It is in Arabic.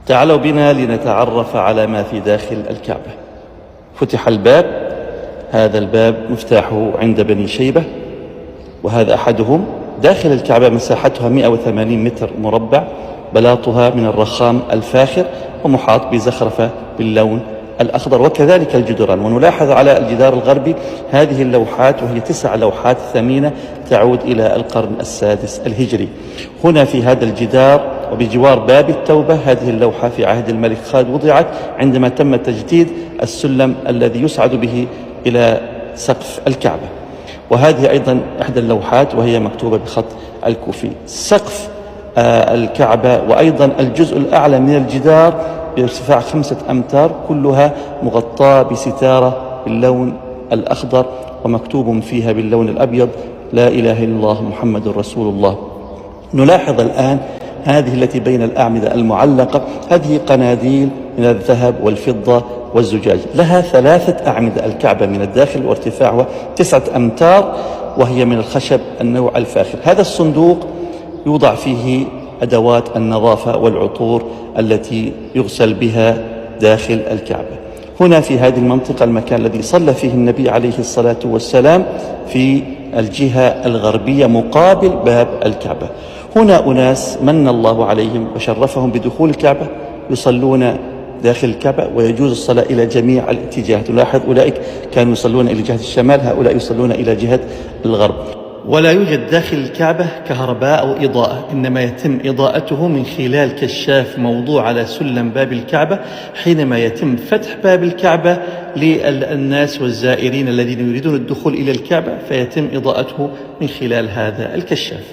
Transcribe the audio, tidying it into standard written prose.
تعالوا بنا لنتعرف على ما في داخل الكعبة. فتح الباب، هذا الباب مفتاحه عند بني شيبة، وهذا أحدهم. داخل الكعبة مساحتها 180 متر مربع، بلاطها من الرخام الفاخر ومحاط بزخرفة باللون الأخضر، وكذلك الجدران. ونلاحظ على الجدار الغربي هذه اللوحات، وهي 9 لوحات ثمينة تعود إلى القرن السادس الهجري. هنا في هذا الجدار وبجوار باب التوبة هذه اللوحة في عهد الملك خالد وضعت عندما تم تجديد السلم الذي يصعد به إلى سقف الكعبة، وهذه أيضا إحدى اللوحات وهي مكتوبة بخط الكوفي. سقف الكعبة وأيضا الجزء الأعلى من الجدار بارتفاع 5 أمتار كلها مغطاة بستارة باللون الأخضر ومكتوب فيها باللون الأبيض: لا إله إلا الله محمد رسول الله. نلاحظ الآن هذه التي بين الأعمدة المعلقة، هذه قناديل من الذهب والفضة والزجاج، لها 3 أعمدة الكعبة من الداخل، وارتفاعها 9 أمتار، وهي من الخشب النوع الفاخر. هذا الصندوق يوضع فيه أدوات النظافة والعطور التي يغسل بها داخل الكعبة. هنا في هذه المنطقة المكان الذي صلى فيه النبي عليه الصلاة والسلام في الجهة الغربية مقابل باب الكعبة. هنا أناس من الله عليهم وشرفهم بدخول الكعبة يصلون داخل الكعبة، ويجوز الصلاة إلى جميع الاتجاهات. نلاحظ أولئك كانوا يصلون إلى جهة الشمال، هؤلاء يصلون إلى جهة الغرب. ولا يوجد داخل الكعبة كهرباء أو إضاءة، إنما يتم إضاءته من خلال كشاف موضوع على سلم باب الكعبة حينما يتم فتح باب الكعبة للناس والزائرين الذين يريدون الدخول إلى الكعبة، فيتم إضاءته من خلال هذا الكشاف.